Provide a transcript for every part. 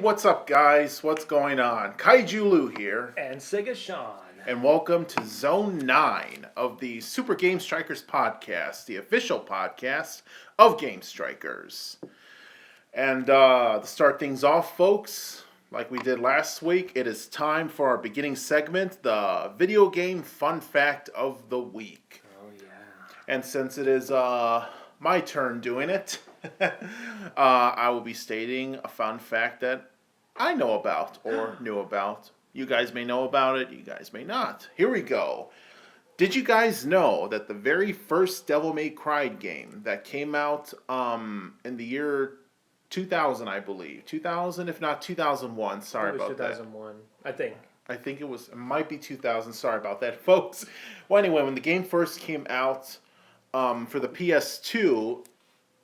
what's up, guys? What's going on? KaijuLou here. And SegaSean. And welcome to Zone 9 of the Super Game Strikers podcast, the official podcast of Game Strikers. And to start things off, folks, like we did last week, it is time for our beginning segment, the video game fun fact of the week. Oh, yeah. And since it is my turn doing it, I will be stating a fun fact that I know about or knew about. You guys may know about it, you guys may not. Here we go. Did you guys know that the very first Devil May Cry game that came out in the year 2000, I believe. 2000, if not 2001. Sorry about 2001, I think. I think it might be 2000. Sorry about that, folks. Well, anyway, when the game first came out for the PS2,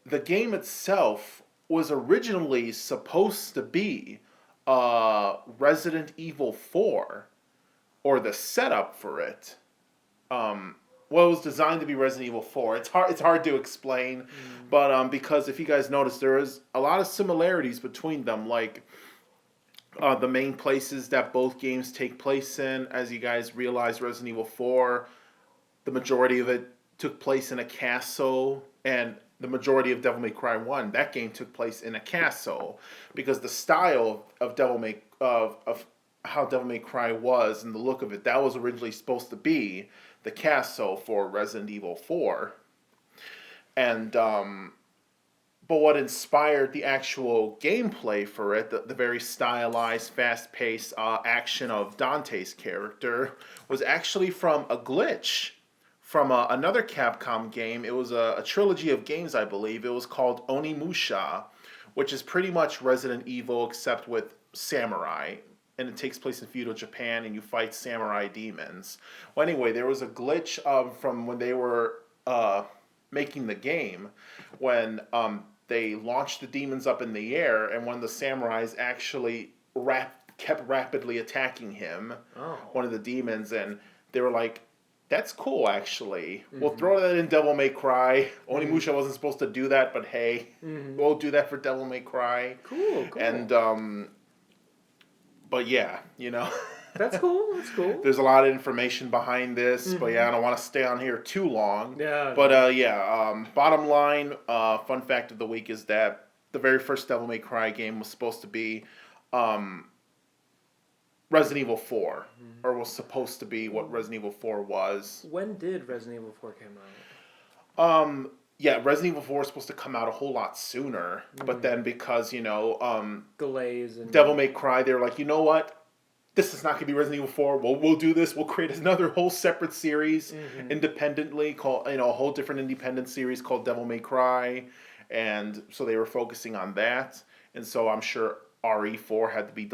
the game itself was originally supposed to be Resident Evil 4, or the setup for it. Well, it was designed to be Resident Evil 4. It's hard to explain, but because if you guys notice, there is a lot of similarities between them, like the main places that both games take place in. As you guys realize, Resident Evil 4, the majority of it took place in a castle, and the majority of Devil May Cry 1, that game took place in a castle, because the style of how Devil May Cry was and the look of it, that was originally supposed to be the castle for Resident Evil 4. And but what inspired the actual gameplay for it, the very stylized, fast-paced action of Dante's character, was actually from a glitch from another Capcom game. It was a trilogy of games, I believe. It was called Onimusha, which is pretty much Resident Evil except with samurai. And it takes place in feudal Japan, and you fight samurai demons. Well, anyway, there was a glitch from when they were making the game, when they launched the demons up in the air, and when the samurais actually kept rapidly attacking him, one of the demons, and they were like, that's cool, actually. Mm-hmm. We'll throw that in Devil May Cry. Onimusha wasn't supposed to do that, but hey, we'll do that for Devil May Cry. Cool. And, but yeah, you know. That's cool. There's a lot of information behind this, but yeah, I don't want to stay on here too long. Yeah. But bottom line, fun fact of the week is that the very first Devil May Cry game was supposed to be Resident Evil 4, or was supposed to be what Resident Evil 4 was. When did Resident Evil 4 come out? Yeah, Resident Evil 4 was supposed to come out a whole lot sooner, but then because, delays and Devil May Cry, they were like, you know what? This is not going to be Resident Evil 4. We'll do this. We'll create another whole separate series independently called, a whole different independent series called Devil May Cry. And so they were focusing on that. And so I'm sure RE4 had to be,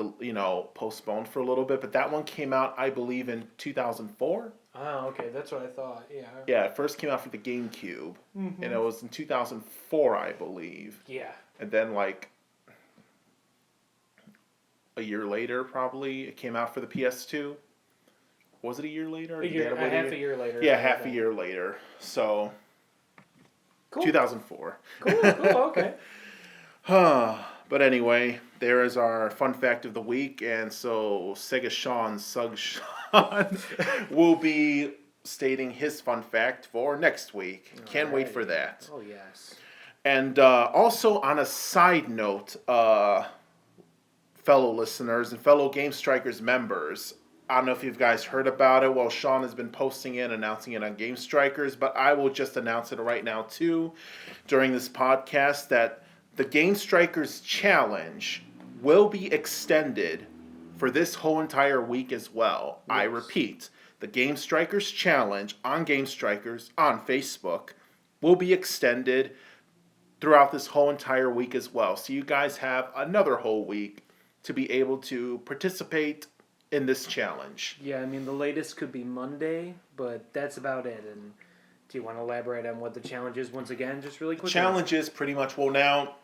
postponed for a little bit. But that one came out, I believe, in 2004. Oh, okay. That's what I thought. Yeah. Yeah, it first came out for the GameCube. And it was in 2004, I believe. Yeah. And then, a year later, probably, it came out for the PS2. Was it a year later? Half a year later. Yeah, half a year later. So, cool. 2004. Cool, okay. But anyway, there is our fun fact of the week. And so, SegaSean will be stating his fun fact for next week. Can't wait for that. Oh, yes. And also, on a side note, fellow listeners and fellow Game Strikers members, I don't know if you guys heard about it. Well, Sean has been posting it, announcing it on Game Strikers, but I will just announce it right now too during this podcast that the Game Strikers Challenge will be extended for this whole entire week as well. Yes. I repeat, the Game Strikers Challenge on Game Strikers on Facebook will be extended throughout this whole entire week as well. So you guys have another whole week to be able to participate in this challenge. Yeah, I mean, the latest could be Monday, but that's about it. And do you want to elaborate on what the challenge is once again, just really quickly? The challenge is pretty much, well, now,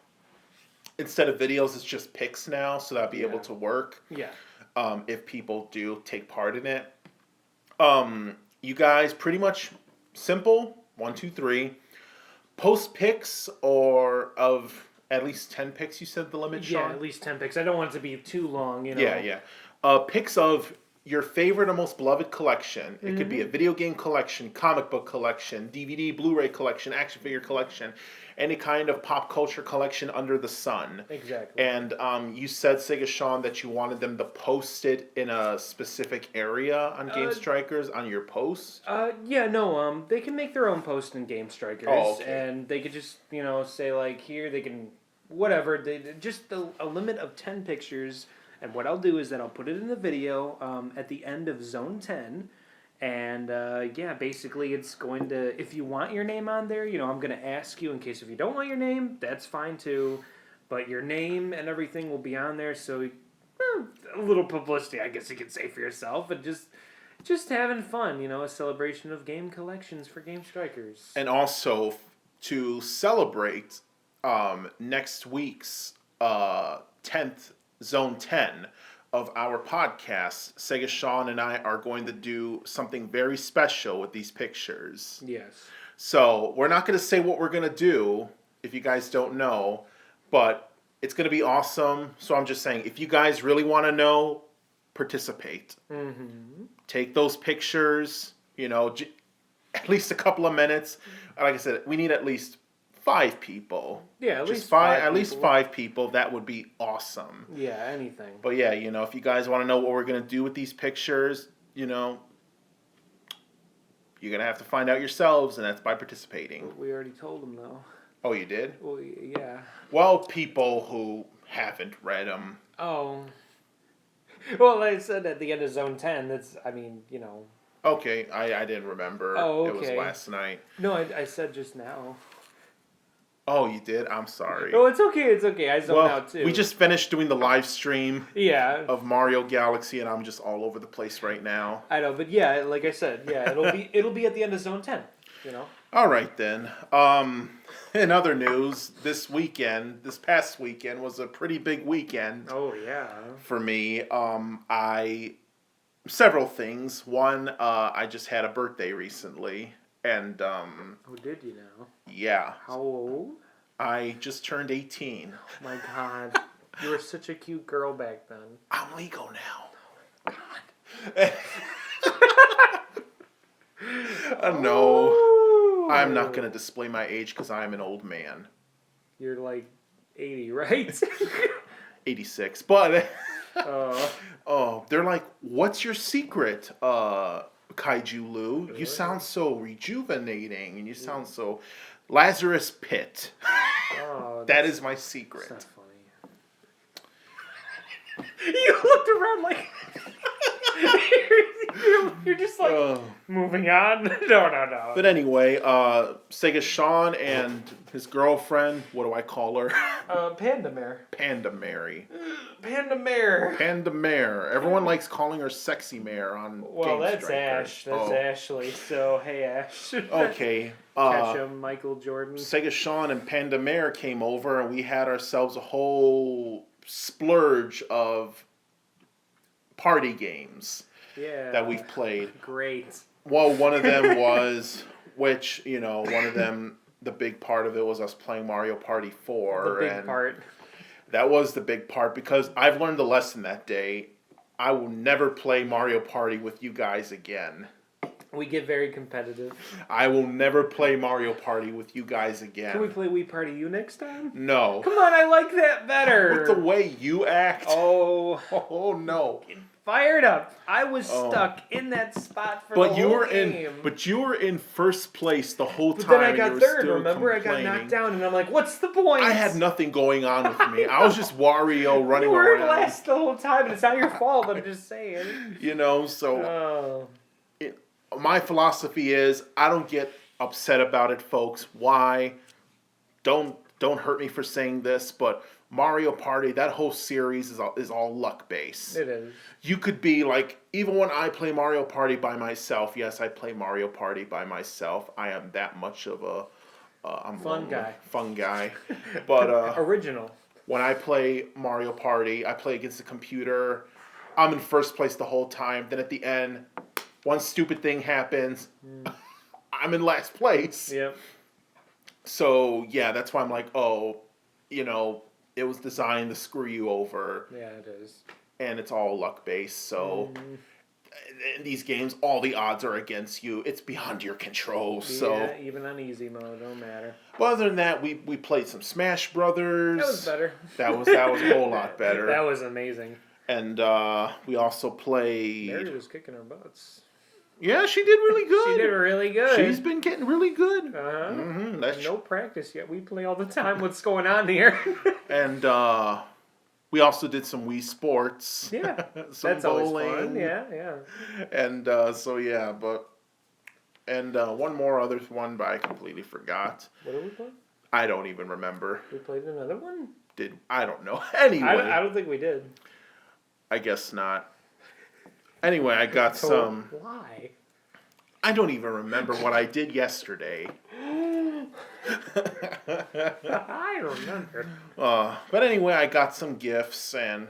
instead of videos, it's just pics now, so that'll be able to work. Yeah. If people do take part in it. You guys, pretty much simple, 1, 2, 3. Post pics of at least 10 pics. You said the limit, Yeah, Sean? at least 10 pics. I don't want it to be too long, you know. Yeah. Pics of your favorite or most beloved collection. It could be a video game collection, comic book collection, DVD, Blu-ray collection, action figure collection, any kind of pop culture collection under the sun. Exactly. And you said, SegaSean, that you wanted them to post it in a specific area on Game Strikers on your post. Yeah, no, they can make their own post in Game Strikers, and they could just, you know, say like here they can, whatever, a limit of 10 pictures. And what I'll do is that I'll put it in the video at the end of Zone 10. And yeah, basically it's going to, if you want your name on there, you know, I'm going to ask you in case if you don't want your name, that's fine too. But your name and everything will be on there. So a little publicity, I guess you could say, for yourself. And just having fun, you know, a celebration of game collections for Game Strikers. And also to celebrate next week's 10th Zone 10 of our podcast, SegaSean and I are going to do something very special with these pictures. Yes. So we're not going to say what we're going to do if you guys don't know, but it's going to be awesome. So I'm just saying, if you guys really want to know, participate. Take those pictures, you know, at least a couple of minutes. Like I said, we need at least 5 people. Yeah, at Just least five. At least 5 people. That would be awesome. Yeah, anything. But yeah, you know, if you guys want to know what we're gonna do with these pictures, you know, you're gonna have to find out yourselves, and that's by participating. We already told them though. Oh, you did? Well, yeah. Well, people who haven't read them. Oh. Well, like I said at the end of Zone 10, that's, I mean, you know. Okay, I didn't remember. Oh, okay. It was last night. No, I said just now. Oh, you did? I'm sorry. Oh, it's okay. I zoned out too. We just finished doing the live stream of Mario Galaxy, and I'm just all over the place right now. I know, but yeah, like I said, yeah, it'll be at the end of Zone 10, you know. All right then. In other news, this past weekend was a pretty big weekend. Oh yeah. For me, several things. One, I just had a birthday recently. And, oh, did you now? Yeah. How old? I just turned 18. Oh my God. You were such a cute girl back then. I'm legal now. God. No. Oh. I'm not going to display my age because I'm an old man. You're like 80, right? 86. But, oh, they're like, what's your secret, KaijuLou? Really? You sound so rejuvenating, and you sound so Lazarus Pit. Oh, that is my secret. That's not funny. You looked around like you're just like moving on. No. But anyway, SegaSean and his girlfriend, what do I call her? PandaMare. PandaMare. PandaMare. Everyone likes calling her Sexy Mare on Well, Game that's Strikers. Ash. That's Ashley. So, hey, Ash. Okay. Catch him, Michael Jordan. SegaSean and PandaMare came over, and we had ourselves a whole splurge of party games that we've played. Great. Well, one of them was, the big part of it was us playing Mario Party 4. The big part. That was the big part, because I've learned a lesson that day. I will never play Mario Party with you guys again. We get very competitive. I will never play Mario Party with you guys again. Can we play Wii Party U next time? No. Come on, I like that better. With the way you act. Oh no. Fired up. I was stuck in that spot for the whole game. But you were in first place the whole time. But then I got third, remember? I got knocked down, and I'm like, what's the point? I had nothing going on with me. I was just Wario running around. You were around. last the whole time, and it's not your fault, I'm just saying. My philosophy is, I don't get upset about it, folks. Why? Don't hurt me for saying this, but Mario Party, that whole series is all luck based. It is. You could be like, even when I play Mario Party by myself, yes, I play Mario Party by myself. I am that much of a fun guy. But original. When I play Mario Party, I play against the computer. I'm in first place the whole time. Then at the end, one stupid thing happens. I'm in last place. Yep. So yeah, that's why I'm like, you know, it was designed to screw you over. Yeah, it is. And it's all luck based, so in these games, all the odds are against you. It's beyond your control. So yeah, even on easy mode, don't matter. But other than that, we played some Smash Brothers. That was better. That was a whole lot better. That was amazing. And we also played. Mary was kicking our butts. Yeah, she did really good. She did really good. She's been getting really good. No practice yet. We play all the time. What's going on here? And we also did some Wii Sports. Yeah, some that's bowling. always fun. Yeah. And so yeah, one more other one, but I completely forgot. What did we play? I don't even remember. We played another one? I don't know. Anyway. I don't think we did. I guess not. Anyway, I got some... Why? I don't even remember what I did yesterday. I remember. But anyway, I got some gifts and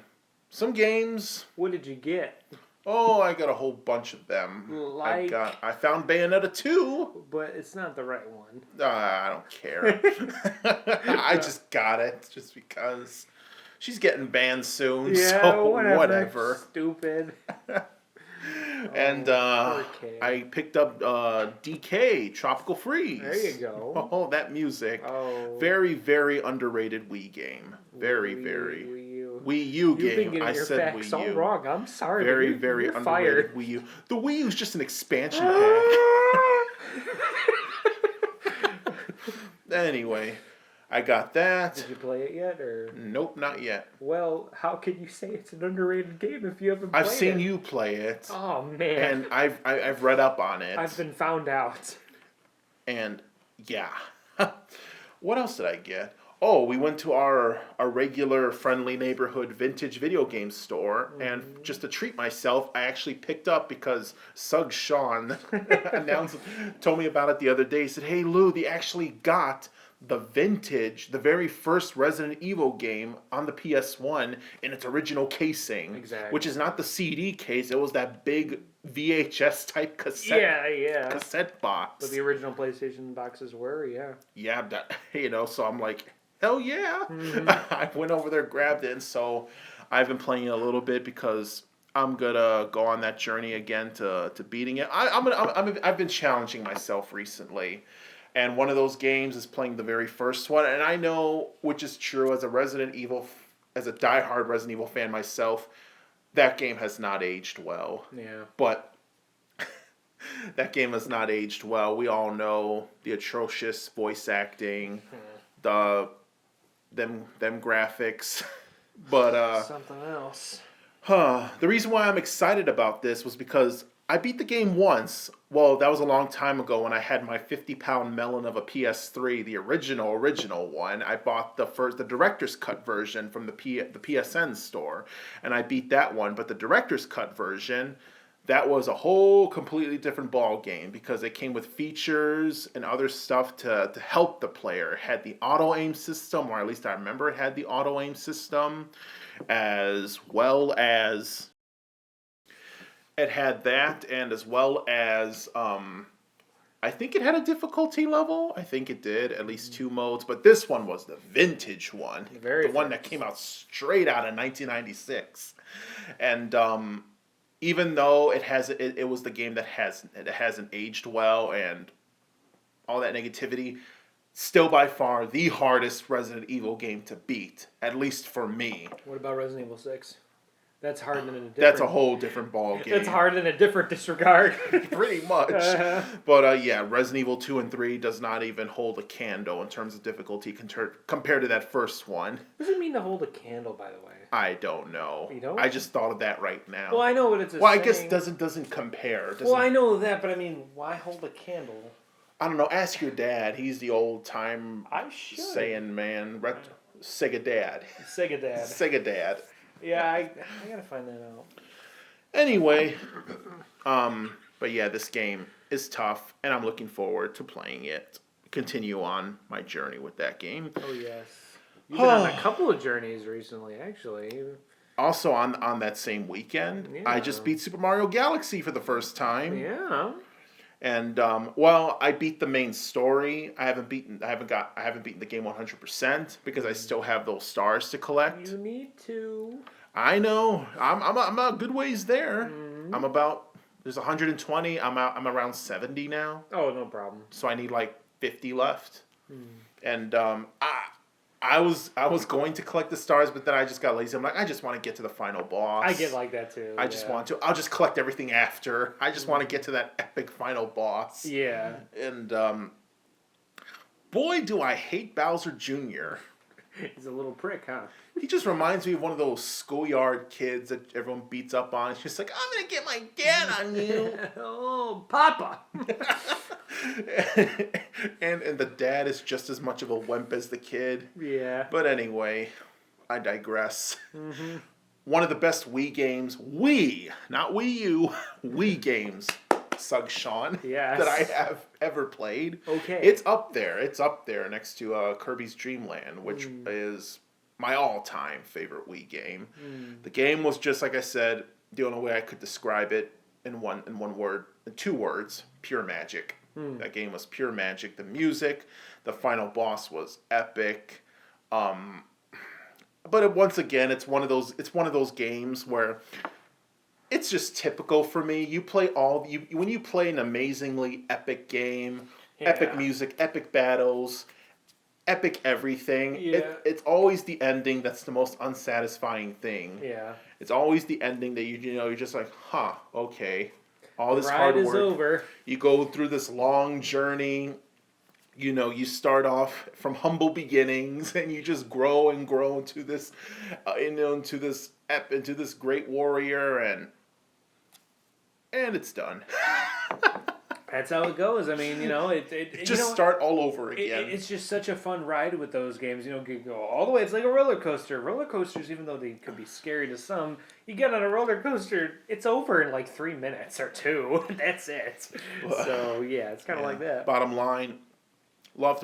some games. What did you get? Oh, I got a whole bunch of them. Like... I found Bayonetta 2. But it's not the right one. I don't care. I just got it just because she's getting banned soon. Yeah, so whatever. Stupid. And I picked up DK Tropical Freeze. There you go. Oh, that music. Oh. Very, very underrated Wii game. Very Wii U game. You've been getting I your said facts Wii U. all wrong. I'm sorry. Very, you're very you're underrated fired. Wii U. The Wii U is just an expansion pack. Anyway, I got that. Did you play it yet, or? Nope, not yet. Well, how can you say it's an underrated game if you haven't played it? I've seen you play it. Oh man. And I've read up on it. I've been found out. And yeah. What else did I get? Oh, we went to our regular friendly neighborhood vintage video game store, and just to treat myself, I actually picked up, because Sug Sean told me about it the other day. He said, "Hey Lou, they actually got the very first Resident Evil game on the PS1 in its original casing." Exactly. Which is not the CD case, it was that big VHS type cassette box. But the original PlayStation boxes were, yeah. Yeah, so I'm like, hell yeah. I went over there, grabbed it, and so I've been playing it a little bit because I'm gonna go on that journey again to beating it. I've been challenging myself recently, and one of those games is playing the very first one, and I know, which is true, as a diehard Resident Evil fan myself, that game has not aged well. Yeah. But that game has not aged well. We all know the atrocious voice acting, them graphics, but something else. The reason why I'm excited about this was because I beat the game once. Well, that was a long time ago when I had my 50-pound melon of a PS3, the original one. I bought the director's cut version from the PSN store, and I beat that one. But the director's cut version, that was a whole completely different ball game, because it came with features and other stuff to help the player. It had the auto aim system, or at least I remember it had the auto aim system, as well as it had that, and as well as I think it had a difficulty level. I think it did, at least 2 modes. But this one was the vintage one, the one that came out straight out of 1996, and even though it was the game that hasn't aged well and all that negativity, still by far the hardest Resident Evil game to beat, at least for me. What about Resident Evil 6? That's hard in a different... That's a whole different ball game. That's hard in a different disregard. Pretty much. But yeah, Resident Evil 2 and 3 does not even hold a candle in terms of difficulty compared to that first one. What does it mean to hold a candle, by the way? I don't know. You don't? I just thought of that right now. Well, I know what it's a Well, saying. I guess doesn't compare. Well, I know that, but I mean, why hold a candle? I don't know. Ask your dad. He's the old time saying man. Sega dad. Sega dad. Sega dad. Yeah, I gotta find that out. Anyway, but yeah, this game is tough, and I'm looking forward to playing it. Continue on my journey with that game. Oh yes, you've been on a couple of journeys recently, actually. Also, on that same weekend, I just beat Super Mario Galaxy for the first time. Yeah. And well, I beat the main story. I haven't beaten the game 100% because I still have those stars to collect. You need to. I know. I'm a good ways there. Mm. I'm about there's 120. I'm around 70 now. Oh, no problem. So I need like 50 left. Mm. And I was going to collect the stars, but then I just got lazy. I'm like, I just want to get to the final boss. I get like that too. I just want to. I'll just collect everything after. I just want to get to that epic final boss. Yeah. And boy, do I hate Bowser Jr. He's a little prick, huh? He just reminds me of one of those schoolyard kids that everyone beats up on. He's just like, I'm gonna get my gat on you. Oh, Papa. and the dad is just as much of a wimp as the kid. Yeah. But anyway, I digress. Mm-hmm. One of the best Wii games, Wii, not Wii U, Wii games, SegaSean, yes. that I have ever played. Okay. It's up there. It's up there next to Kirby's Dream Land, which is my all-time favorite Wii game. The game was just, like I said, the only way I could describe it in two words, pure magic. That game was pure magic. The music, the final boss was epic. But once again, it's one of those games where it's just typical for me. You play when you play an amazingly epic game, epic music, epic battles, epic everything. Yeah. It's always the ending that's the most unsatisfying thing. Yeah. It's always the ending that you're just like, huh, okay. All this ride hard is work. Over. You go through this long journey. You start off from humble beginnings, and you just grow and grow into this, into this great warrior, and it's done. That's how it goes. I mean, it just start all over again. It's just such a fun ride with those games. You go all the way. It's like a roller coaster. Roller coasters, even though they could be scary to some, you get on a roller coaster, it's over in like 3 minutes or 2. That's it. So yeah, it's kind of like that. Bottom line. Loved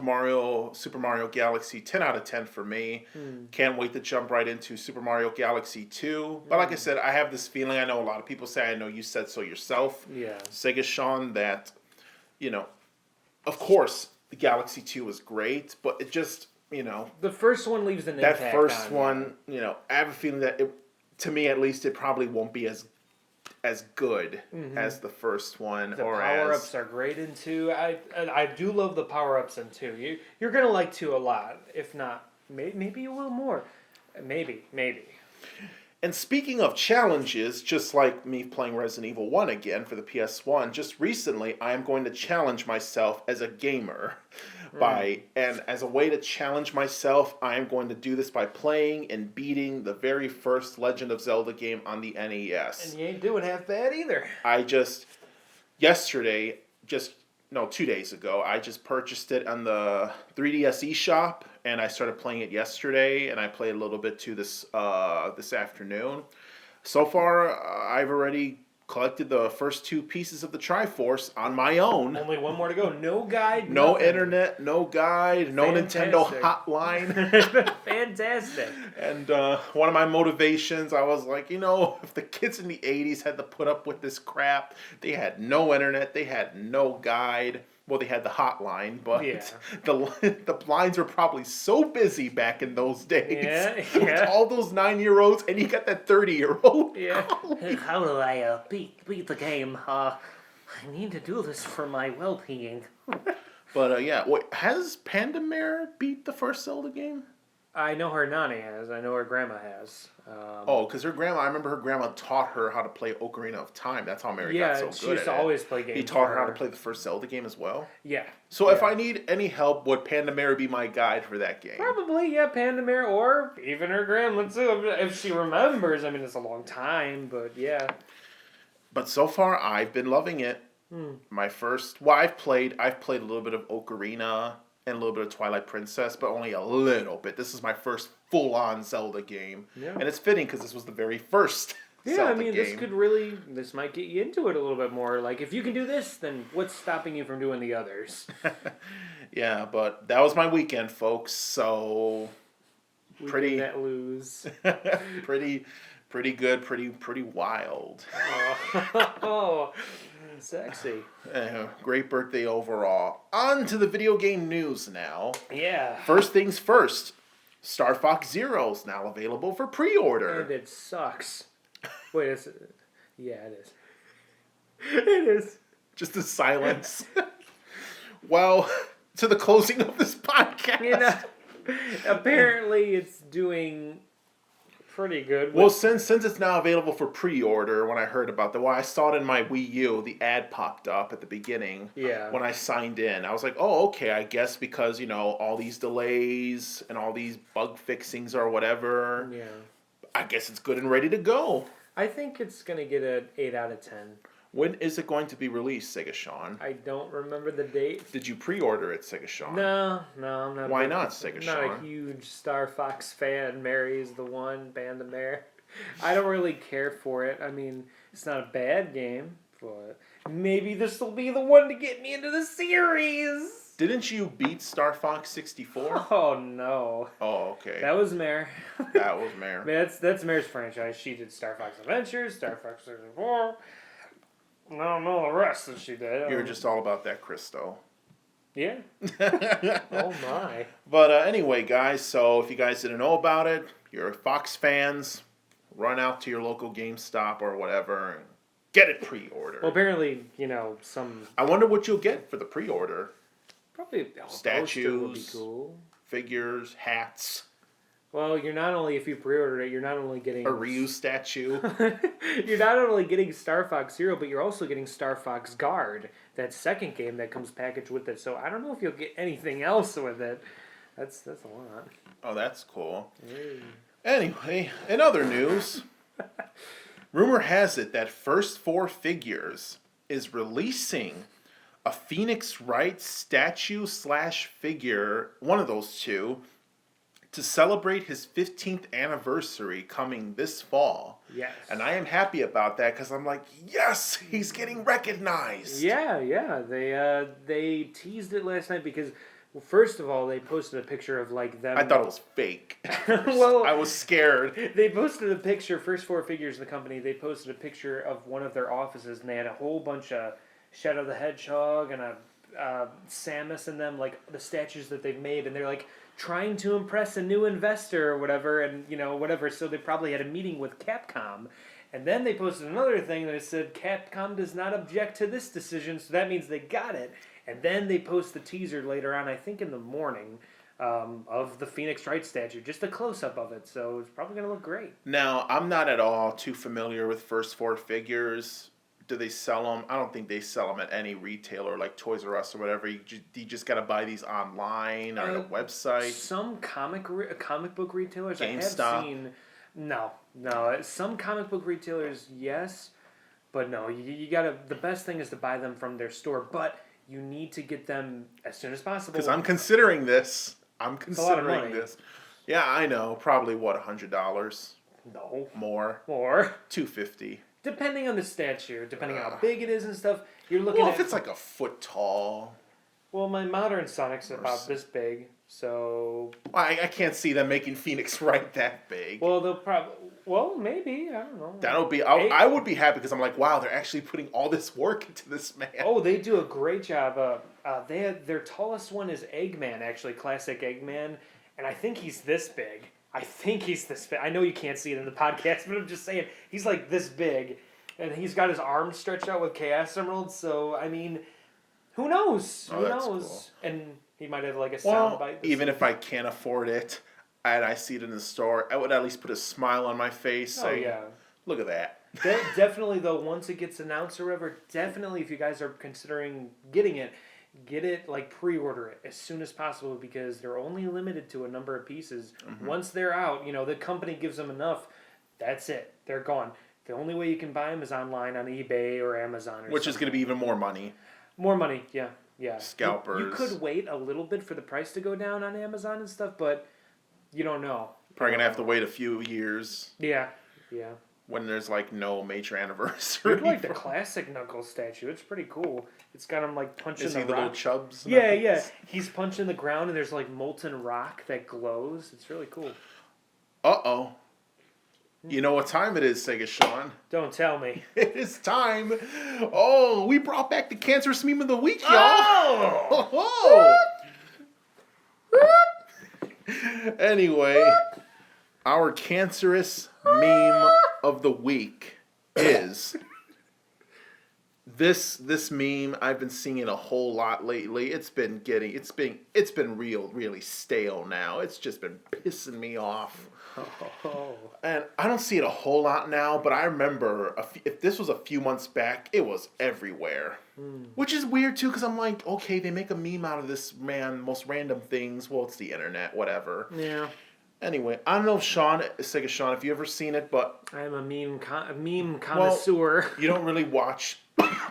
Super Mario Galaxy, 10 out of 10 for me. Can't wait to jump right into Super Mario Galaxy 2. But like I said, I have this feeling, I know a lot of people say, I know you said so yourself, Yeah. SegaSean, that, of course, the Galaxy 2 was great, but it just, The first one leaves an impact. That first one, I have a feeling that, to me at least, it probably won't be as good as the first one. The power-ups are great in 2. I do love the power-ups in 2. You're going to like 2 a lot. If not, maybe a little more. Maybe. And speaking of challenges, just like me playing Resident Evil 1 again for the PS1, just recently I am going to challenge myself as a gamer. And as a way to challenge myself, I am going to do this by playing and beating the very first Legend of Zelda game on the NES. And you ain't doing half bad either. I 2 days ago, I just purchased it on the 3DS eShop, and I started playing it yesterday, and I played a little bit too this afternoon. So far, I've already collected the first 2 pieces of the Triforce on my own. Only one more to go. No guide. No nothing. Internet, no guide, no Fantastic. Nintendo hotline. Fantastic. And one of my motivations, I was like, if the kids in the 80s had to put up with this crap, they had no internet, they had no guide. Well, they had the hotline, but the lines were probably so busy back in those days. Yeah. With all those 9-year-olds, and you got that 30-year-old. Yeah. How do I beat the game? I need to do this for my well-being. But wait, has PandaMare beat the first Zelda game? I know her nanny has. I know her grandma has. Because I remember her grandma taught her how to play Ocarina of Time. That's how Mary got so good at it. Yeah, she used to always play games. He taught her how to play the first Zelda game as well? Yeah. So if I need any help, would PandaMare be my guide for that game? Probably, yeah, PandaMare, or even her grandma too, if she remembers. I mean, it's a long time, but yeah. But so far, I've been loving it. I've played a little bit of Ocarina and a little bit of Twilight Princess, but only a little bit. This is my first full-on Zelda game. Yeah. And it's fitting because this was the very first Zelda game. This might get you into it a little bit more. Like, if you can do this, then what's stopping you from doing the others? Yeah, but that was my weekend, folks, so Pretty that lose. pretty good, pretty wild. Oh. Sexy. Great birthday overall. On to the video game news now. Yeah. First things first. Star Fox Zero is now available for pre-order. And it sucks. Wait, yeah, it is. It is. Just a silence. Well, to the closing of this podcast. You know, apparently it's doing pretty good. Well, since it's now available for pre-order, when I heard about that, well, I saw it in my Wii U. The ad popped up at the beginning. Yeah. When I signed in, I was like, oh, okay, I guess because, all these delays and all these bug fixings or whatever. Yeah. I guess it's good and ready to go. I think it's going to get an 8 out of 10. When is it going to be released, SegaSean? I don't remember the date. Did you pre-order it, SegaSean? No, I'm not. Why not, SegaSean? Not a huge Star Fox fan. Mare is the one. PandaMare. I don't really care for it. I mean, it's not a bad game, but maybe this will be the one to get me into the series. Didn't you beat Star Fox 64? Oh no. Oh, okay. That was Mare. That was Mare. I mean, that's Mare's franchise. She did Star Fox Adventures, Star Fox 64. I don't know the rest that she did. You're just all about that Cristo. Yeah. Oh my. But anyway, guys, so if you guys didn't know about it, you're Fox fans, run out to your local GameStop or whatever and get it pre-ordered. Well, apparently, some... I wonder what you'll get for the pre-order. Probably statues, would be cool. Figures, hats. Well, if you pre-ordered it, you're not only getting... A Ryu statue. You're not only getting Star Fox Zero, but you're also getting Star Fox Guard, that second game that comes packaged with it. So I don't know if you'll get anything else with it. That's a lot. Oh, that's cool. Hey. Anyway, in other news, rumor has it that First 4 Figures is releasing a Pheonix Wright statue/figure, one of those two, to celebrate his 15th anniversary coming this fall. Yes. And I am happy about that because I'm like, yes, he's getting recognized. Yeah. They teased it last night because, well, first of all, they posted a picture of them. I thought it was fake. Well, I was scared. They posted a picture, First 4 Figures, the company, they posted a picture of one of their offices and they had a whole bunch of Shadow the Hedgehog and a Samus in them, the statues that they've made, and they're trying to impress a new investor or whatever, and whatever, so they probably had a meeting with Capcom. And then they posted another thing that said Capcom does not object to this decision, so that means they got it. And then they post the teaser later on, I think in the morning, of the Pheonix Wright statue, just a close-up of it, so it's probably going to look great. Now, I'm not at all too familiar with First 4 Figures. Do they sell them? I don't think they sell them at any retailer like Toys R Us or whatever. You just got to buy these online or at a website. Some comic book retailers GameStop. I have seen. No. Some comic book retailers, yes, but no. You gotta. The best thing is to buy them from their store, but you need to get them as soon as possible. Because I'm considering this. It's a lot of money. Yeah, I know. Probably what, $100? No. More. $250. Depending on the statue, depending on how big it is and stuff, you're looking at... Well, if it's a foot tall... Well, my modern Sonic's about this big, so... I can't see them making Pheonix Wright that big. Well, they'll probably... Well, maybe. I don't know. That'll be... I would be happy because I'm like, wow, they're actually putting all this work into this man. Oh, they do a great job. Their tallest one is Eggman, actually, classic Eggman, and I think he's this big. I know you can't see it in the podcast, but I'm just saying, he's this big, and he's got his arms stretched out with Chaos Emeralds, so, I mean, who knows? Oh, who that's knows? cool. And he might have a sound bite. Even if I can't afford it, and I see it in the store, I would at least put a smile on my face. Oh, yeah. Look at that. Definitely, though, once it gets announced or whatever, definitely, if you guys are considering getting it, get it, pre-order it as soon as possible because they're only limited to a number of pieces. Mm-hmm. Once they're out, the company gives them enough, that's it. They're gone. The only way you can buy them is online on eBay or Amazon Which is going to be even more money. More money, yeah. Scalpers. You could wait a little bit for the price to go down on Amazon and stuff, but you don't know. Probably going to have to wait a few years. Yeah. When there's no major anniversary. I like the classic Knuckles statue. It's pretty cool. It's got him punching the rock. the little chubs? Yeah. He's punching the ground and there's molten rock that glows. It's really cool. Uh-oh. You know what time it is, SegaSean? Don't tell me. It is time. Oh, we brought back the Cancerous meme of the week, y'all. Oh! Anyway, our Cancerous meme of the week is this meme. I've been seeing it a whole lot lately. It's been really stale now. It's just been pissing me off. Oh. And I don't see it a whole lot now, but I remember if this was a few months back, it was everywhere. Which is weird too, because I'm like, okay, they make a meme out of this most random things. Well, it's the internet, whatever. Yeah. Anyway, I don't know, SegaSean, if you ever seen it, but I'm a meme connoisseur. Well, you don't really watch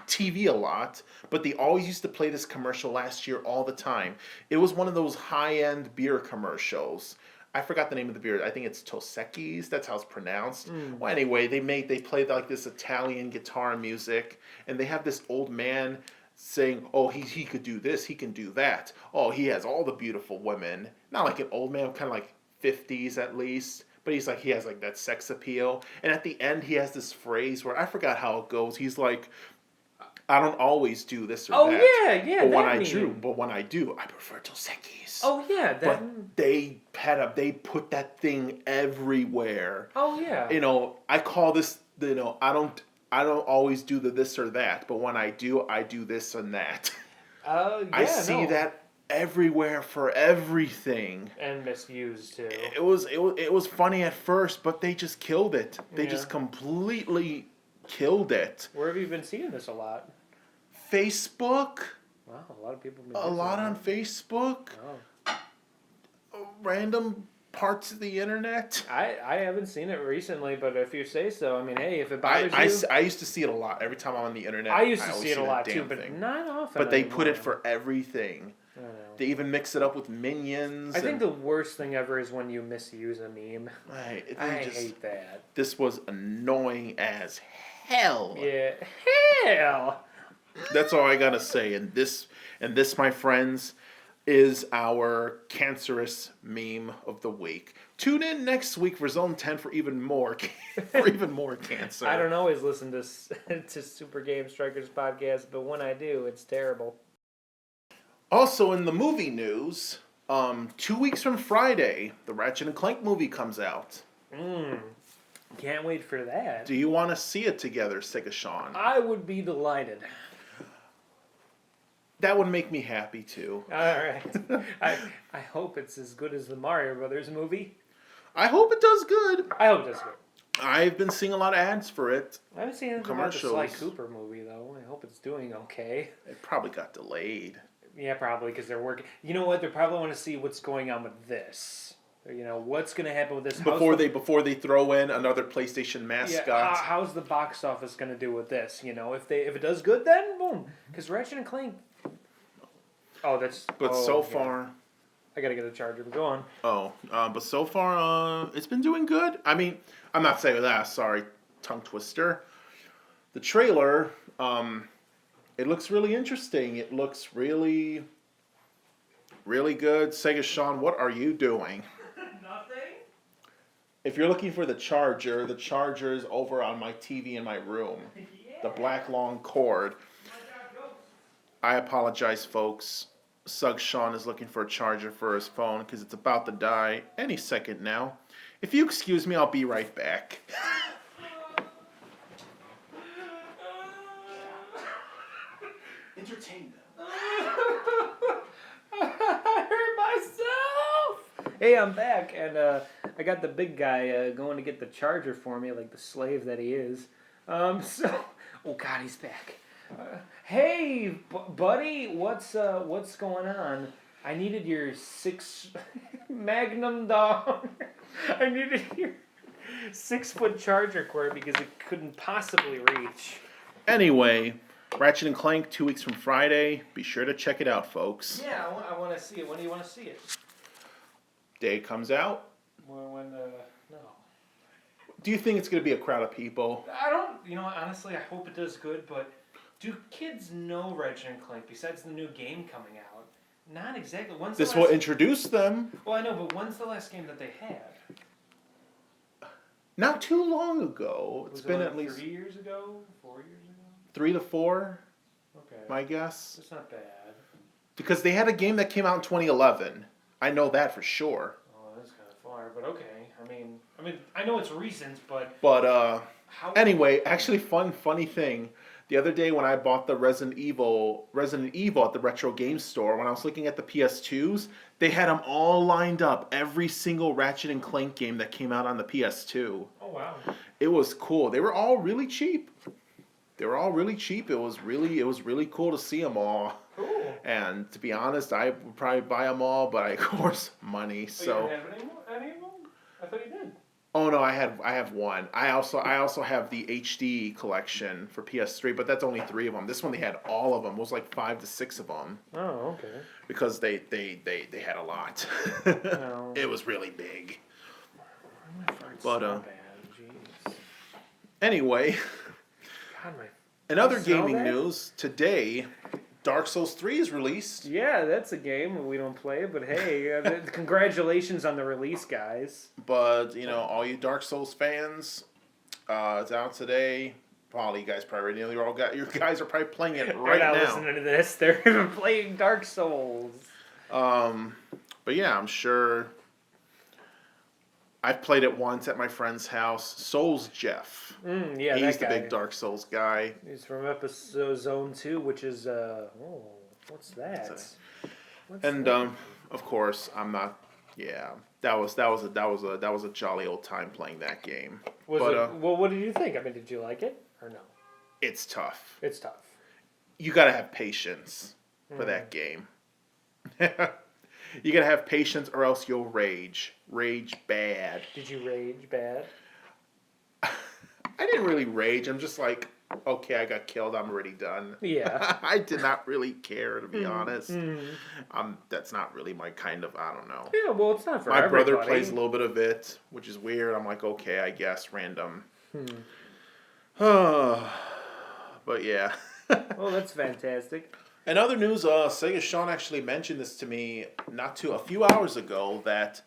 TV a lot, but they always used to play this commercial last year all the time. It was one of those high-end beer commercials. I forgot the name of the beer. I think it's Dos Equis. That's how it's pronounced. Well, anyway, they played like this Italian guitar music, and they have this old man saying, "Oh, he could do this, he can do that. Oh, he has all the beautiful women." Not like an old man, kind of like 50s at least, but he has like that sex appeal. And at the end, he has this phrase where I forgot how it goes. He's like, "I don't always do this or that. Yeah. But when I do, I prefer Dos Equis." Oh yeah, But they put that thing everywhere. Oh yeah. You know, I call this, you know, I don't always do the this or that, but when I do this and that. Yeah, I see that everywhere for everything. And misused too. It was funny at first, but they just killed it. They just completely killed it. Where have you been seeing this a lot? Facebook. Wow, a lot of people. A lot on Facebook. Oh. Random parts of the internet. I haven't seen it recently, but if you say so, I mean, hey, if it bothers you. I used to see it a lot. Every time I'm on the internet, I used to see it a lot too, but thing. not often. But they anymore. put it for everything. I know. They even mix it up with minions. I think the worst thing ever is when you misuse a meme. I hate that. This was annoying as hell. Yeah, hell. That's all I gotta say. And this, my friends, is our Cancerous meme of the week. Tune in next week for Zone 10 for even more cancer. I don't always listen to Super Game Strikers podcast, but when I do, it's terrible. Also in the movie news, 2 weeks from Friday, the Ratchet and Clank movie comes out. Can't wait for that. Do you want to see it together, SegaSean? I would be delighted. That would make me happy too. All right. I hope it's as good as the Mario Brothers movie. I hope it does good. I hope it does good. I've been seeing a lot of ads for it. I haven't seen anything about the Sly Cooper movie though. I hope it's doing okay. It probably got delayed. Yeah, probably because they're working. You know what? They probably want to see what's going on with this. You know what's going to happen with this before they throw in another PlayStation mascot. Yeah, how's the box office going to do with this? You know, if it does good, then boom. Because Ratchet and Clank. Oh, that's. But so far, I gotta get a charger. But go on. But so far, it's been doing good. I mean, I'm not saying that. Sorry, tongue twister. The trailer, it looks really interesting. It looks really, really good. SegaSean, what are you doing? Nothing. If you're looking for the charger is over on my TV in my room. Yeah. The black long cord. I apologize, folks. SegaSean is looking for a charger for his phone because it's about to die any second now. If you excuse me, I'll be right back. Entertain them. I hurt myself. Hey, I'm back, and I got the big guy going to get the charger for me, like the slave that he is. Oh God, he's back. Hey, buddy, what's going on? I needed your 6 Magnum dog. I needed your 6-foot charger cord because it couldn't possibly reach. Anyway, Ratchet and Clank 2 weeks from Friday. Be sure to check it out, folks. Yeah, I want to see it. When do you want to see it? Day it comes out. No. Do you think it's going to be a crowd of people? I don't. You know, honestly, I hope it does good, but. Do kids know Ratchet and Clank besides the new game coming out? Not exactly. This will introduce them. Well, I know, but when's the last game that they had? Not too long ago. It's been at least 3 years ago, 4 years ago. 3 to 4. Okay. My guess. It's not bad. Because they had a game that came out in 2011. I know that for sure. Oh, that's kind of far, but okay. I mean, I know it's recent, but. But anyway, actually, funny thing. The other day when I bought the Resident Evil at the Retro Game Store, when I was looking at the PS2s, they had them all lined up. Every single Ratchet and Clank game that came out on the PS2. Oh wow. It was cool. They were all really cheap. It was really cool to see them all. Cool. And to be honest, I would probably buy them all, but of course, money. Oh, So. you don't have any of them? I thought you did. Oh no, I have one. I also have the HD collection for PS3, but that's only 3 of them. This one they had all of them. It was like 5 to 6 of them. Oh, okay. Because they had a lot. No. It was really big. It's But not bad. Jeez. Anyway, God, in other You smell gaming that? news, today Dark Souls 3 is released. Yeah, that's a game we don't play, but hey, congratulations on the release, guys. But, all you Dark Souls fans, it's out today. Probably you guys probably already know. You guys are probably playing it right They're not now. listening to this. They're playing Dark Souls. But yeah, I'm sure I've played it once at my friend's house. Souls Jeff. Yeah, He's that the guy. big Dark Souls guy. He's from episode Zone 2, which is what's that? What's And that? of course, I'm not. Yeah, that was a jolly old time playing that game. Was but, it? Well, what did you think? I mean, did you like it or no? It's tough. It's tough. You gotta have patience for that game. You gotta have patience, or else you'll rage. Rage bad. Did you rage bad? I didn't really rage. I'm just like, okay, I got killed. I'm already done. Yeah. I did not really care, to be honest. That's not really my kind of. I don't know. Yeah, well, it's not for My everybody. brother plays a little bit of it, which is weird. I'm like, okay, I guess random. But yeah. Well, that's fantastic. In other news, SegaSean actually mentioned this to me a few hours ago that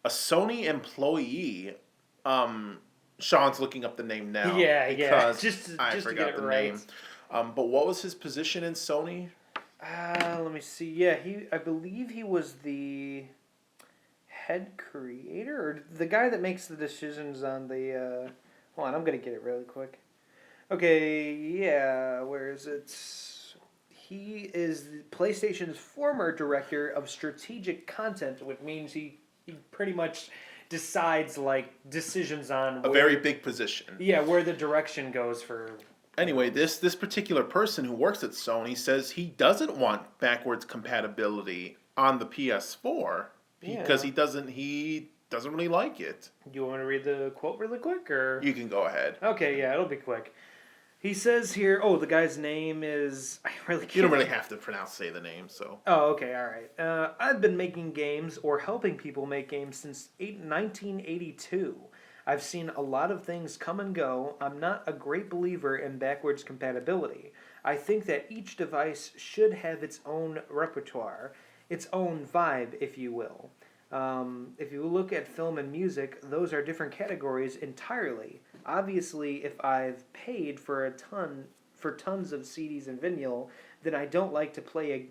a Sony employee, Sean's looking up the name now. Yeah, because just I to forgot get it the right. name. But what was his position in Sony? Let me see. Yeah, I believe he was the head creator or the guy that makes the decisions on the. Hold on, I'm gonna get it really quick. Okay, yeah, where is it? He is PlayStation's former director of strategic content, which means he pretty much decides decisions on A very big position. Yeah, where the direction goes for. Anyway, this particular person who works at Sony says he doesn't want backwards compatibility on the PS4 because he doesn't really like it. You want to read the quote really quick, or You can go ahead. Okay, yeah, it'll be quick. He says here, the guy's name is... I really can't... You don't really have to say the name, so... Oh, okay, all right. I've been making games or helping people make games since 1982. I've seen a lot of things come and go. I'm not a great believer in backwards compatibility. I think that each device should have its own repertoire, its own vibe, if you will. If you look at film and music, those are different categories entirely. Obviously, if I've paid for tons of CDs and vinyl, then I don't like to play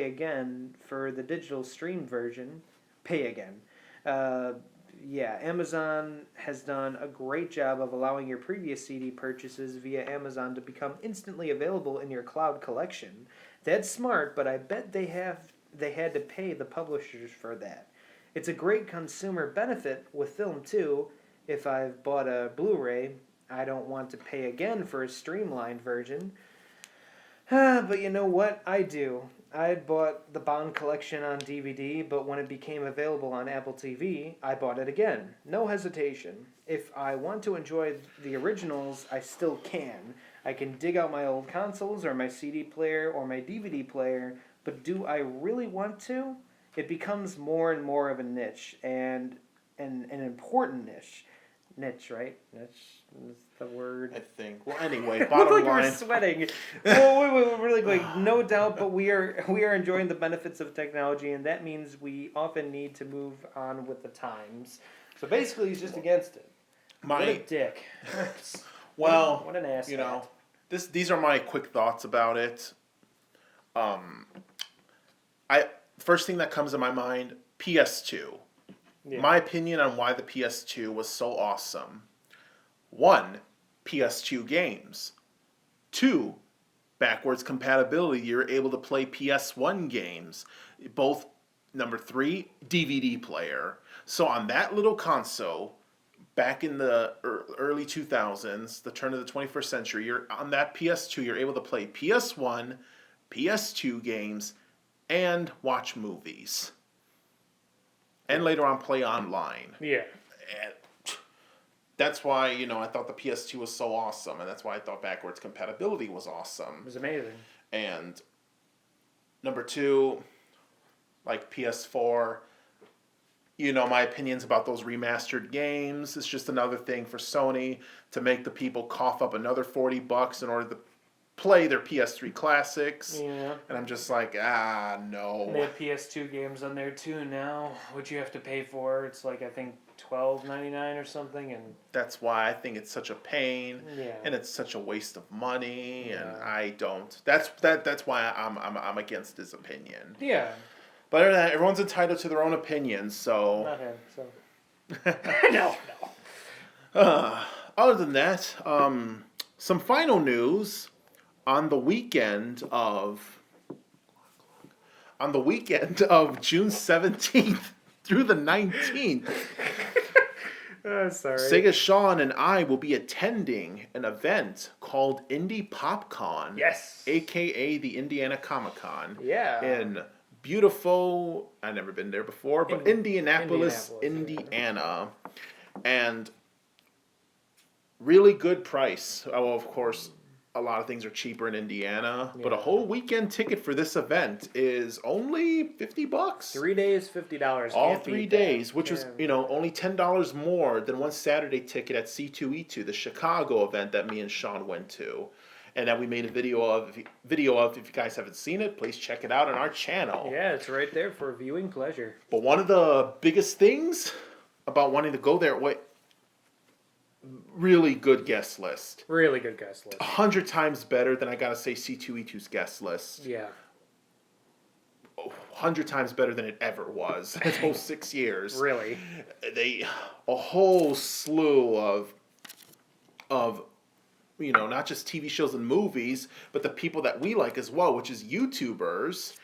again for the digital stream version. Pay again. Amazon has done a great job of allowing your previous CD purchases via Amazon to become instantly available in your cloud collection. That's smart, but I bet they had to pay the publishers for that. It's a great consumer benefit with film too. If I've bought a Blu-ray, I don't want to pay again for a streamlined version. But you know what? I do. I had bought the Bond collection on DVD, but when it became available on Apple TV, I bought it again. No hesitation. If I want to enjoy the originals, I still can. I can dig out my old consoles or my CD player or my DVD player, but do I really want to? It becomes more and more of a niche, and an important niche. Niche, right? Niche is the word. I think. Well, anyway, Looked bottom like line. we're sweating. Wait, really quick. No doubt, but we are enjoying the benefits of technology, and that means we often need to move on with the times. So basically, he's just against it. What a dick. Well, what an ass. You know, these are my quick thoughts about it. First thing that comes to my mind, PS2. Yeah. My opinion on why the PS2 was so awesome. 1, PS2 games. 2, backwards compatibility. You're able to play PS1 games. Both. Number 3, DVD player. So on that little console, back in the early 2000s, the turn of the 21st century, you're on that PS2, you're able to play PS1, PS2 games, and watch movies. And later on, play online. Yeah. And that's why, I thought the PS2 was so awesome. And that's why I thought backwards compatibility was awesome. It was amazing. And number 2, like PS4, my opinions about those remastered games. It's just another thing for Sony to make the people cough up another $40 in order to play their PS3 classics. Yeah. And I'm just like, no. They have PS2 games on there too now, which you have to pay for. It's like, I think, $12.99 or something, and that's why I think it's such a pain, and it's such a waste of money, and I don't. That's why I'm against his opinion. Yeah. But other than that, everyone's entitled to their own opinions, so. Not him, so. No. Other than that, some final news on the weekend of June 17th through the 19th. Sorry. SegaSean and I will be attending an event called Indy Pop-Con. Yes. AKA the Indiana Comic-Con. Yeah. In beautiful, I've never been there before, but Indianapolis, Indiana. And really good price. Well, of course, a lot of things are cheaper in Indiana, but a whole weekend ticket for this event is only $50. 3 days, $50. All 3 days, which was, only $10 more than one Saturday ticket at C2E2, the Chicago event that me and Sean went to. And that we made a video of. If you guys haven't seen it, please check it out on our channel. Yeah, it's right there for viewing pleasure. But one of the biggest things about wanting to go there, really good guest list. Really good guest list. 100 times better than I gotta say C2E2's guest list. Yeah. 100 times better than it ever was. Its whole 6 years. Really. A whole slew of not just TV shows and movies, but the people that we like as well, which is YouTubers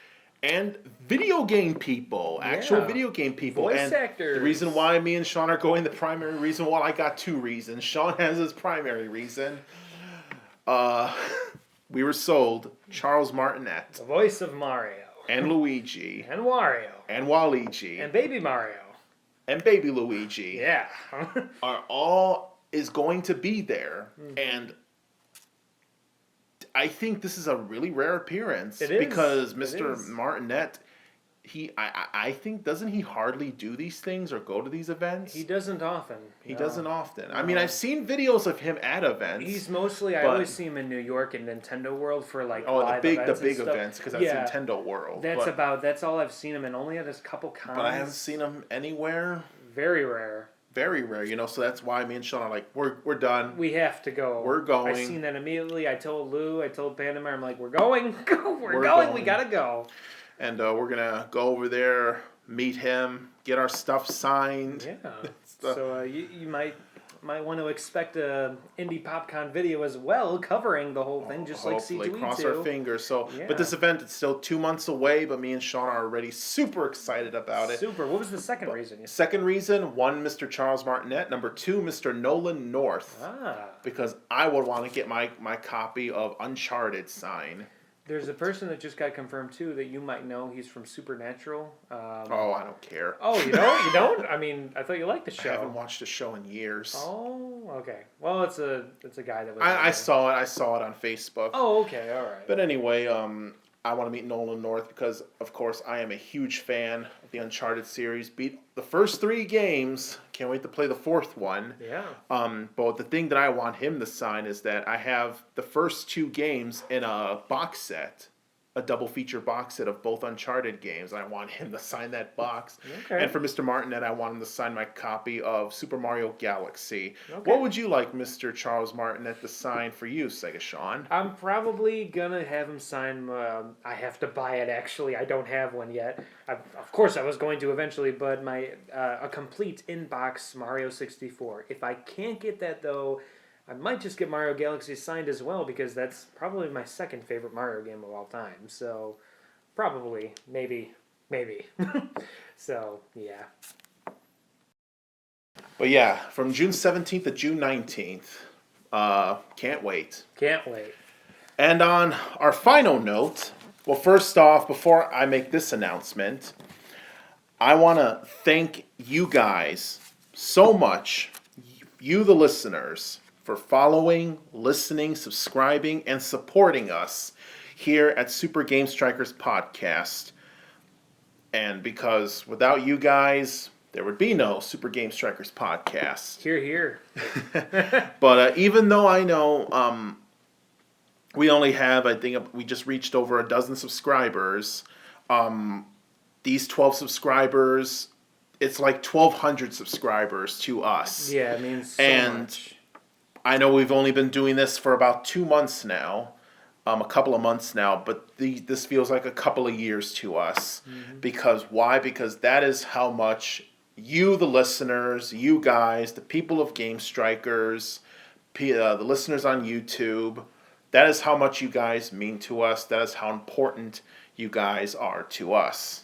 and video game people, actual video game people. Voice actors. The reason why me and Sean are going, the primary reason, well, I got 2 reasons. Sean has his primary reason. We were sold Charles Martinet. The voice of Mario. And Luigi. And Wario. And Waluigi. And Baby Mario. And Baby Luigi. Yeah. is going to be there. Mm-hmm. And I think this is a really rare appearance. It is. Because Mr. Martinet, I think, doesn't he hardly do these things or go to these events? He doesn't often. He doesn't often. No. I mean, I've seen videos of him at events. He's mostly, I always see him in New York in Nintendo World for live the events big events, because that's Nintendo World. That's all I've seen him in, only at his couple cons. But I haven't seen him anywhere. Very rare. Very rare, so that's why me and Sean are like, we're done. We have to go. We're going. I seen that immediately. I told Lou, I told PandaMare, I'm like, we're going. we're going. We gotta go. And we're gonna go over there, meet him, get our stuff signed. Yeah. So you might want to expect a Indy Pop-Con video as well, covering the whole thing, just like C2E2. Cross our fingers. So, but this event, it's still 2 months away, but me and Sean are already super excited about it. Super. What was the second reason? Second reason, 1, Mr. Charles Martinet. Number 2, Mr. Nolan North. Because I would want to get my copy of Uncharted signed. There's a person that just got confirmed, too, that you might know. He's from Supernatural. I don't care. Oh, you don't? You don't? I mean, I thought you liked the show. I haven't watched the show in years. Oh, okay. Well, it's a guy that was... I saw it on Facebook. Oh, okay, all right. But anyway, I want to meet Nolan North because, of course, I am a huge fan of the Uncharted series. Beat the first 3 games. Can't wait to play the 4th one. Yeah. But the thing that I want him to sign is that I have the first 2 games in a box set, a double feature box set of both Uncharted games. I want him to sign that box. Okay. And for Mr. Martinet, I want him to sign my copy of Super Mario Galaxy. Okay. What would you like Mr. Charles Martinet to sign for you, SegaSean? I'm probably gonna have him sign. I have to buy it. Actually, I don't have one yet. Of course, I was going to eventually, but my a complete in-box Mario 64. If I can't get that though, I might just get Mario Galaxy signed as well because that's probably my second favorite Mario game of all time. So, probably, maybe. So yeah. But yeah, from June 17th to June 19th. Can't wait. Can't wait. And on our final note, well, first off, before I make this announcement, I want to thank you guys so much, you the listeners, for following, listening, subscribing, and supporting us here at Super Game Strikers Podcast. And because without you guys, there would be no Super Game Strikers Podcast. Hear, hear. But even though I know we only have, I think we just reached over 12 subscribers, these 12 subscribers, it's like 1,200 subscribers to us. Yeah, it means so much. I know we've only been doing this for about 2 months now, a couple of months now, but this feels like a couple of years to us. Mm-hmm. Because why? Because that is how much you, the listeners, you guys, the people of Game Strikers, the listeners on YouTube, that is how much you guys mean to us. That is how important you guys are to us.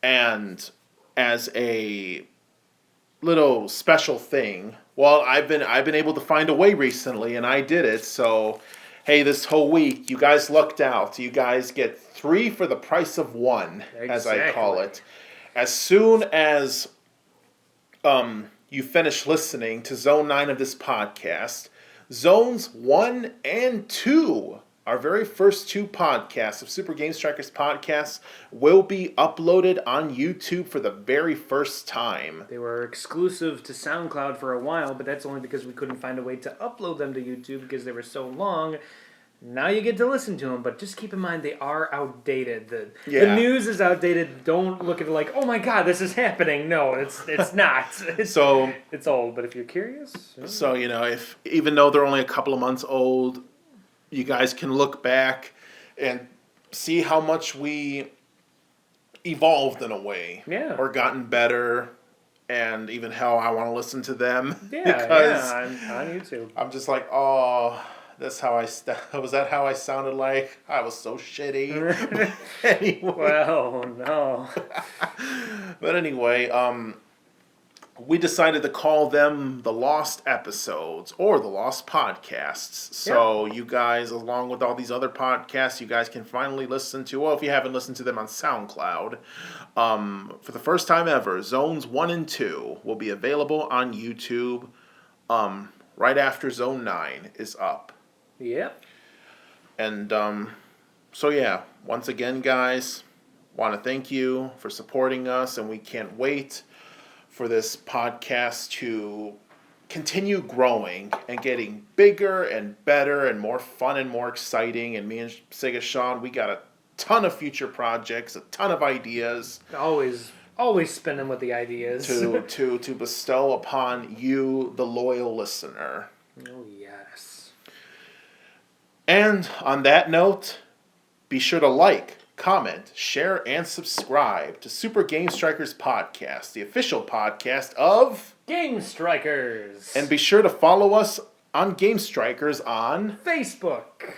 And as a little special thing, well, I've been able to find a way recently, and I did it. So, hey, this whole week, you guys lucked out. You guys get 3 for the price of 1, exactly. as I call it. As soon as you finish listening to Zone 9 of this podcast, Zones 1 and 2, our very first 2 podcasts of Super Game Strikers podcasts, will be uploaded on YouTube for the very first time. They were exclusive to SoundCloud for a while, but that's only because we couldn't find a way to upload them to YouTube because they were so long. Now you get to listen to them, but just keep in mind they are outdated. The news is outdated. Don't look at it like, oh my god, this is happening. No, it's not. It's old, but if you're curious. So, even though they're only a couple of months old, you guys can look back and see how much we evolved in a way. Yeah. Or gotten better, and even how I want to listen to them. Yeah, because on YouTube. I'm just like, oh, that's how was that how I sounded like? I was so shitty. Anyway. Well, no. But anyway, we decided to call them the Lost Episodes or the Lost Podcasts. So you guys, along with all these other podcasts, you guys can finally listen to, well, if you haven't listened to them on SoundCloud, for the first time ever, Zones 1 and 2 will be available on YouTube right after Zone 9 is up. Yep. And so yeah, once again, guys, want to thank you for supporting us, and we can't wait for this podcast to continue growing and getting bigger and better and more fun and more exciting. And me and SegaSean, we got a ton of future projects, a ton of ideas. Always spinning with the ideas. to bestow upon you, the loyal listener. Oh, yes. And on that note, be sure to like, comment, share, and subscribe to Super Game Strikers Podcast, the official podcast of Game Strikers. And be sure to follow us on Game Strikers on Facebook.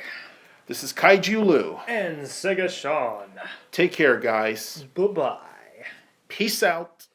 This is KaijuLou. And SegaSean. Take care, guys. Bye-bye. Peace out.